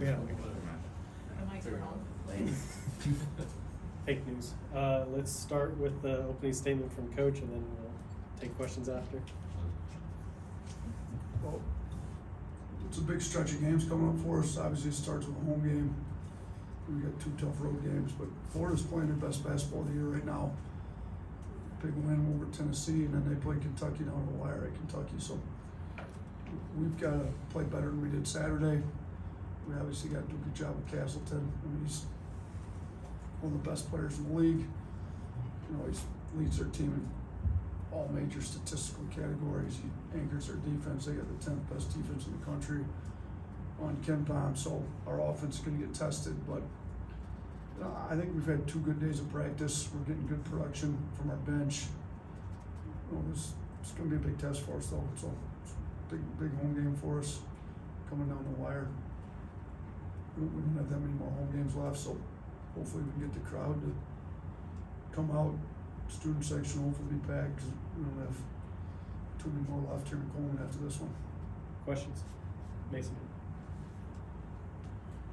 Yeah. The mics are on, please. Fake news. Let's start with the opening statement from Coach, and then we'll take questions after. Well, it's a big stretch of games coming up for us. Obviously, it starts with a home game. We got 2 tough road games, but Florida's playing their best basketball of the year right now. Big win over Tennessee, and then they play Kentucky down the wire at Kentucky. So we've got to play better than we did Saturday. We obviously got to do a good job with Castleton. I mean, he's one of the best players in the league. You know, he leads their team in all major statistical categories. He anchors their defense. They got the 10th best defense in the country on KenPom. So our offense is going to get tested, but you know, I think we've had 2 good days of practice. We're getting good production from our bench. You know, it's going to be a big test for us, though. So it's a big home game for us coming down the wire. We don't have that many more home games left, so hopefully we can get the crowd to come out. Student section hopefully be packed, because we don't have too many more left here in Coleman after this one. Questions? Mason.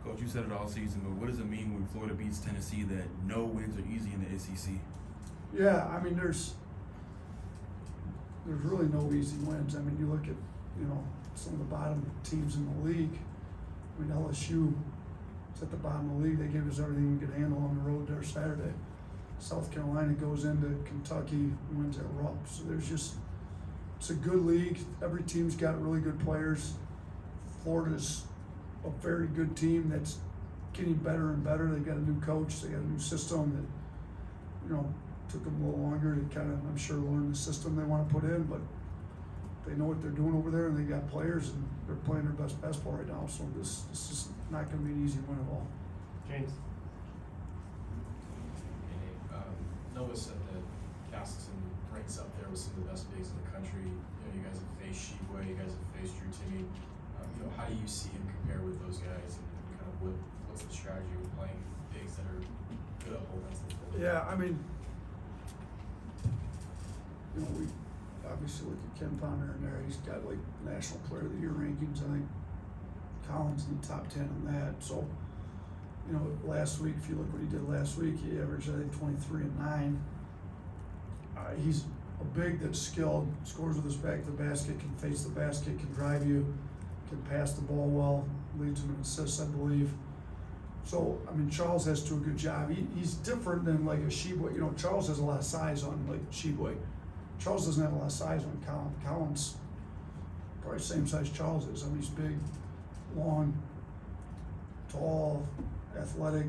Coach, you said it all season, but what does it mean when Florida beats Tennessee that no wins are easy in the SEC? Yeah, I mean, there's really no easy wins. I mean, you look at, you know, some of the bottom teams in the league. I mean, LSU is at the bottom of the league. They gave us everything we could handle on the road there Saturday. South Carolina goes into Kentucky, wins at Rupp. So it's a good league. Every team's got really good players. Florida's a very good team that's getting better and better. They've got a new coach. They got a new system that, you know, took them a little longer to kind of, I'm sure, learn the system they want to put in, but they know what they're doing over there, and they got players, and they're playing their best basketball right now. So this is not going to be an easy win at all. James. Noah said that Castleton ranks up there with some of the best bigs in the country. You know, you guys have faced Sheboy, you guys have faced Drew Timme. You know, how do you see him compare with those guys, and kind of what's the strategy with playing bigs that are good up offensively? Yeah, I mean, you know, we obviously look at Ken Ponder in there. He's got like National Player of the Year rankings. I think Collins in the top 10 on that. So, you know, last week, if you look what he did last week, he averaged, I think, 23 and 9. He's a big that's skilled, scores with his back to the basket, can face the basket, can drive you, can pass the ball well, leads him in assists, I believe. So, I mean, Charles has to do a good job. He's different than like a Sheboy. You know, Charles has a lot of size on like Sheboy. Charles doesn't have a lot of size on Collins. Collins, probably the same size Charles is. I mean, he's big, long, tall, athletic.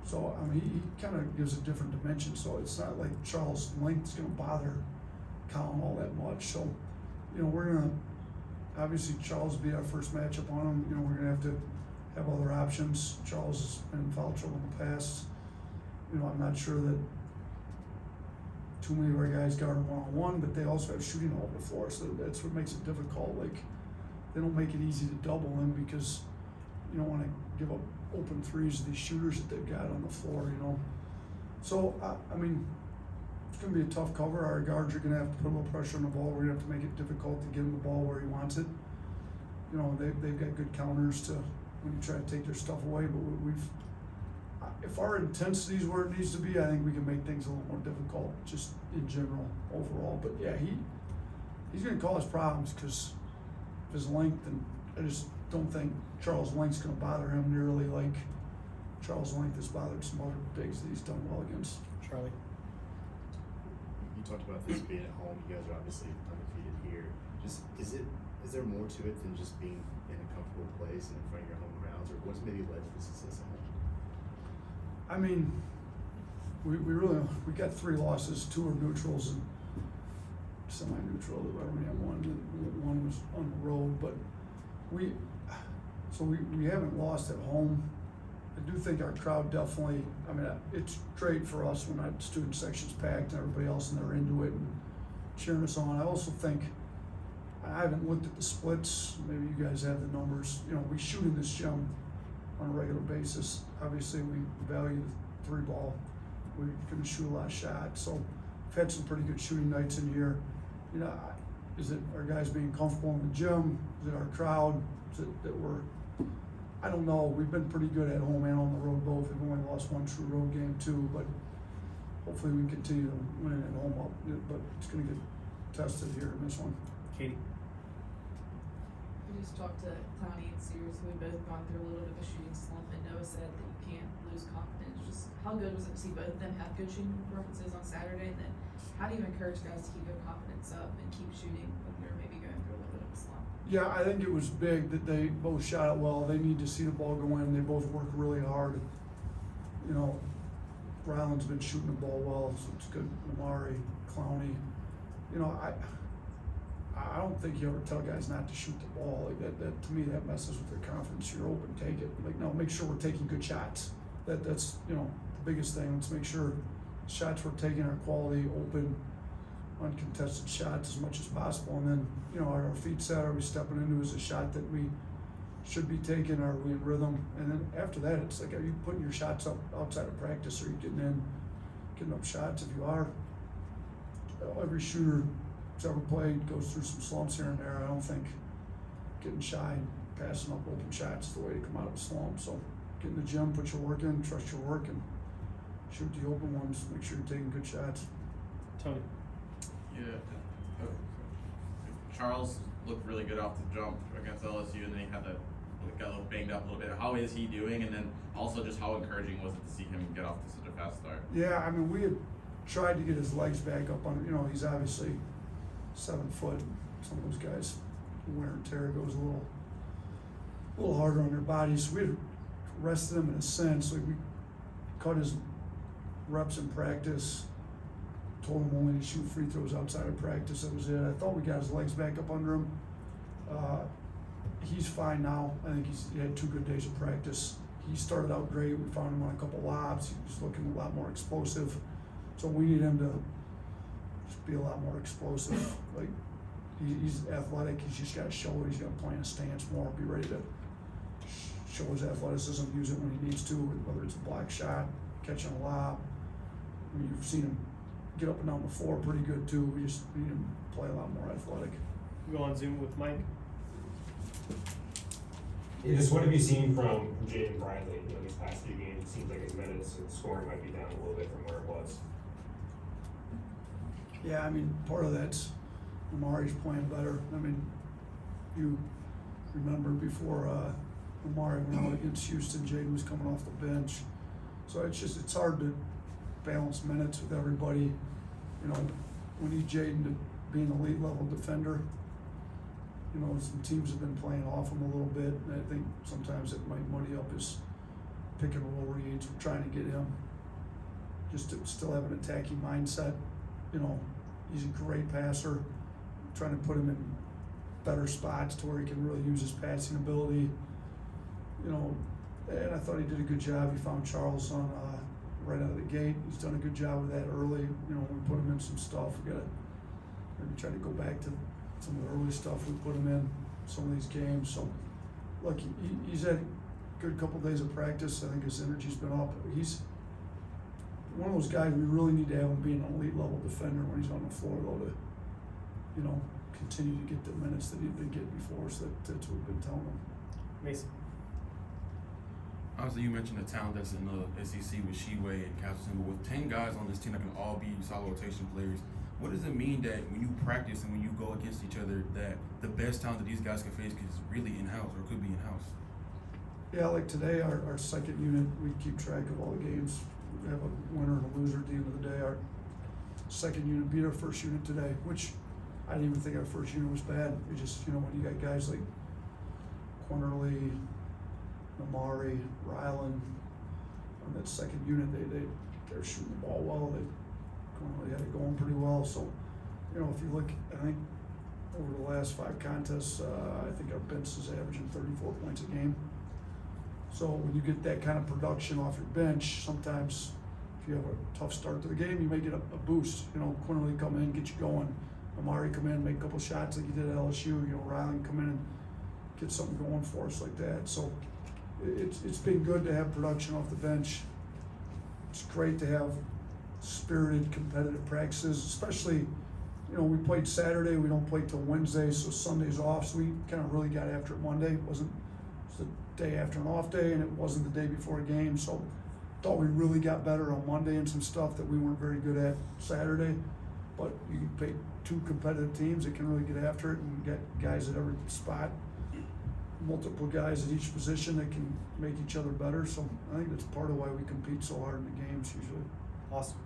So, I mean, he kind of gives a different dimension. So it's not like Charles' length is going to bother Colin all that much. So, you know, we're going to, obviously Charles will be our first matchup on him. You know, we're going to have other options. Charles has been in foul trouble in the past. You know, I'm not sure that too many of our guys guard him one-on-one, but they also have shooting all over the floor. So that's what makes it difficult. Like, they don't make it easy to double him because you don't want to give up open threes to these shooters that they've got on the floor, you know. So, I mean, it's going to be a tough cover. Our guards are going to have to put a little pressure on the ball. We're going to have to make it difficult to get him the ball where he wants it. You know, they've got good counters to when you try to take their stuff away, but if our intensity is where it needs to be, I think we can make things a little more difficult just in general, overall. But yeah, he's going to cause problems because of his length, and I just don't think Charles' length's going to bother him nearly like Charles' length has bothered some other bigs that he's done well against. Charlie. You talked about this being at home. You guys are obviously undefeated here. Just is there more to it than just being in a comfortable place and in front of your home grounds, or what's maybe led to the success at home? I mean, we got 3 losses, 2 are neutrals and semi-neutral. I only have one was on the road, but we haven't lost at home. I do think our crowd definitely, I mean, it's great for us when our student section's packed and everybody else and they're into it and cheering us on. I also think, I haven't looked at the splits, maybe you guys have the numbers. You know, we shoot in this gym on a regular basis. Obviously, we value the 3 ball. We're going to shoot a lot of shots. So we've had some pretty good shooting nights in here. You know, is it our guys being comfortable in the gym? Is it our crowd? Is it that we're I don't know, we've been pretty good at home and on the road both. We've only lost one true road game too, but hopefully we can continue to win at home, but it's gonna get tested here in this one. Katie? We just talked to Clowney and Sears, who had both gone through a little bit of a shooting slump, and Noah said that you can't lose confidence. Just how good was it to see both of them have good shooting performances on Saturday, and then how do you encourage guys to keep their confidence up and keep shooting when they're maybe going through a little bit of a slump? Yeah, I think it was big that they both shot it well. They need to see the ball go in. They both work really hard. You know, Ryland's been shooting the ball well, so it's good. Amari, Clowney. You know, I don't think you ever tell guys not to shoot the ball. Like that to me, that messes with their confidence. You're open, take it. Like, no, make sure we're taking good shots. That's, you know, the biggest thing. Let's make sure shots we're taking are quality, open, uncontested shots as much as possible. And then, you know, are our feet set? Are we stepping into is a shot that we should be taking? Are we in rhythm? And then after that, it's like, are you putting your shots up outside of practice? Are you getting up shots? If you are, every shooter who's ever played goes through some slumps here and there. I don't think getting shy and passing up open shots is the way to come out of a slump. So get in the gym, put your work in, trust your work, and shoot the open ones. Make sure you're taking good shots. Tony? Yeah. Charles looked really good off the jump against LSU, and then he got a little banged up a little bit. How is he doing? And then also just how encouraging was it to see him get off to such a fast start? Yeah, I mean, we had tried to get his legs back up on, you know, he's obviously 7 foot. Some of those guys, wear and tear goes a little harder on their bodies. So we had rested him in a sense. Like, we cut his reps in practice, told him only to shoot free throws outside of practice. That was it. I thought we got his legs back up under him. He's fine now. I think he had 2 good days of practice. He started out great. We found him on a couple lobs. He was looking a lot more explosive. So we need him to just be a lot more explosive. Like, he's athletic. He's just got to show it. He's got to play in a stance more. Be ready to show his athleticism, use it when he needs to, whether it's a block shot, catching a lob. I mean, you've seen him get up and down the floor pretty good too. We just need him to play a lot more athletic. We'll go on Zoom with Mike. Yeah, just what have you seen from Jaden Bradley? You know, these past few games, it seems like his minutes and scoring might be down a little bit from where it was. Yeah, I mean, part of that's Amari's playing better. I mean, you remember before Amari went out against Houston, Jaden was coming off the bench. So it's hard to balance minutes with everybody. You know, we need Jaden to be an elite level defender. You know, some teams have been playing off him a little bit, and I think sometimes it might muddy up his pick and roll reads. We're trying to get him just to still have an attacking mindset. You know, he's a great passer. Trying to put him in better spots to where he can really use his passing ability. You know, and I thought he did a good job. He found Charles on right out of the gate. He's done a good job with that early. You know, we put him in some stuff. We gotta maybe try to go back to some of the early stuff we put him in some of these games. So, look, he's had a good couple days of practice. I think his energy's been up. He's one of those guys we really need to have him be an elite level defender when he's on the floor, though, to, you know, continue to get the minutes that he'd been getting before. So that's what we've been telling him. Mason. Obviously, you mentioned the talent that's in the SEC with Sheway and Castleton, but with 10 guys on this team that can all be solid rotation players, what does it mean that when you practice and when you go against each other, that the best talent that these guys can face is really in-house or could be in-house? Yeah, like today, our second unit, we keep track of all the games. We have a winner and a loser at the end of the day. Our second unit beat our first unit today, which I didn't even think our first unit was bad. We just, you know, when you got guys like Quinterly, Amari, Ryland on that second unit, they're shooting the ball well. They had it going pretty well. So, you know, if you look, I think over the last 5 contests, I think our bench is averaging 34 points a game. So when you get that kind of production off your bench, sometimes if you have a tough start to the game, you may get a boost. You know, Quinterly come in, get you going. Amari come in, make a couple shots like he did at LSU. You know, Ryland come in and get something going for us like that. So it's been good to have production off the bench. It's great to have spirited competitive practices, especially, you know, we played Saturday, we don't play till Wednesday, so Sunday's off, so we kind of really got after it Monday. It was a day after an off day, and it wasn't the day before a game, so thought we really got better on Monday and some stuff that we weren't very good at Saturday. But you can pick two competitive teams that can really get after it and get guys at every spot, multiple guys at each position that can make each other better. So I think that's part of why we compete so hard in the games usually. Awesome.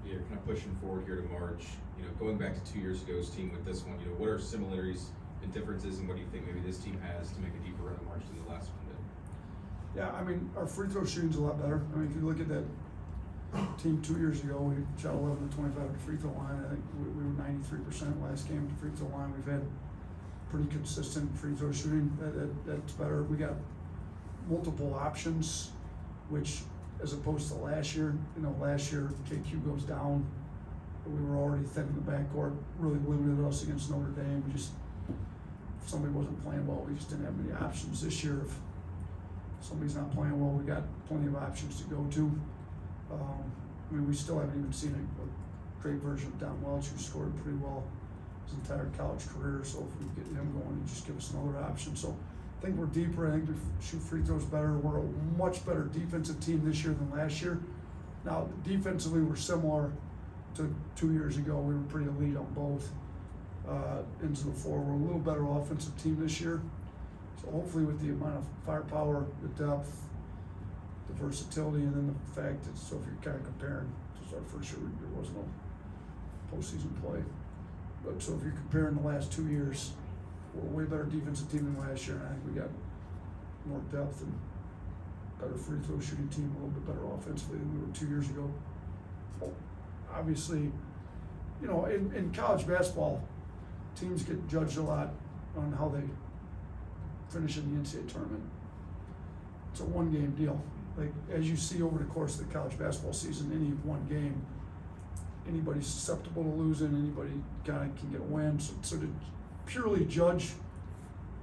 You're kind of pushing forward here to March. You know, going back to 2 years ago's team with this one, you know, what are similarities and differences, and what do you think maybe this team has to make a deeper run in March than the last one did? Yeah, I mean, our free throw shooting's a lot better. I mean, if you look at that team 2 years ago, we shot 11 to 25 at the free throw line. I think we were 93% last game at the free throw line. We've had pretty consistent free throw shooting. That's better. We got multiple options, which, as opposed to last year, you know, last year KQ goes down. We were already thin in the backcourt, really limited us against Notre Dame. We just, if somebody wasn't playing well, we just didn't have many options. This year, if somebody's not playing well, we got plenty of options to go to. I mean, we still haven't even seen a great version of Don Welch, who scored pretty well his entire college career. So if we get him going, he just give us another option. So I think we're deeper. I think we shoot free throws better. We're a much better defensive team this year than last year. Now, defensively, we're similar to 2 years ago. We were pretty elite on both ends of the floor. We're a little better offensive team this year. So hopefully, with the amount of firepower, the depth, the versatility, and then the fact that, so if you're kind of comparing, this is our first year, there was no postseason play. But so if you're comparing the last 2 years, we're a way better defensive team than last year, and I think we got more depth and better free throw shooting team, a little bit better offensively than we were 2 years ago. Obviously, you know, in college basketball, teams get judged a lot on how they finish in the NCAA tournament. It's a one-game deal. Like, as you see over the course of the college basketball season, any one game, anybody's susceptible to losing, anybody kind of can get a win. So to purely judge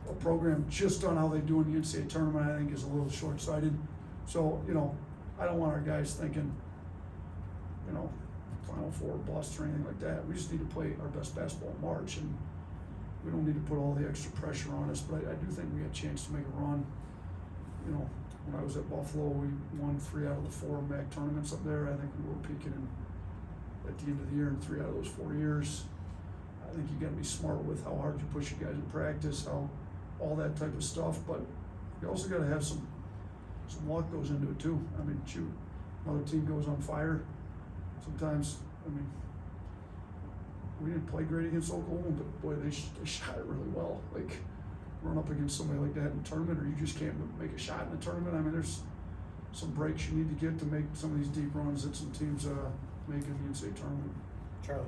a program just on how they do in the NCAA tournament, I think is a little short-sighted. So, you know, I don't want our guys thinking, you know, Final Four bust or anything like that. We just need to play our best basketball in March, and we don't need to put all the extra pressure on us. But I do think we got a chance to make a run. You know, when I was at Buffalo, we won 3 out of the 4 MAC tournaments up there. I think we were peaking at the end of the year in 3 out of those 4 years. I think you got to be smart with how hard you push your guys in practice, how all that type of stuff. But you also got to have some luck goes into it too. I mean, shoot, another team goes on fire. Sometimes, I mean, we didn't play great against Oklahoma, but boy, they shot it really well. Like, run up against somebody like that in the tournament, or you just can't make a shot in the tournament. I mean, there's some breaks you need to get to make some of these deep runs that some teams make in the NCAA tournament. Charlie.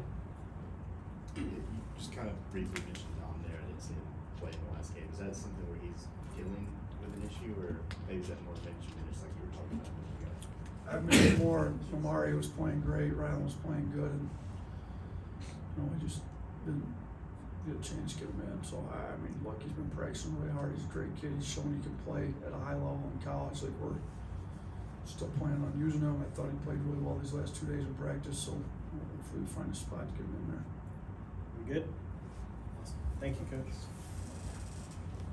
You just kind of briefly mentioned Dom there. I didn't see him play in the last game. Is that something where he's dealing with an issue, or maybe is that more bench minutes like you were talking about a minute ago? I mean, more, Omari was playing great, Ryan was playing good, and you know, I just didn't get a chance to get him in. So I mean, look, he's been practicing really hard. He's a great kid. He's shown he can play at a high level in college. Like, we're still planning on using him. I thought he played really well these last 2 days in practice. So hopefully we find a spot to get him in there. We good? Awesome. Thank you, Coach.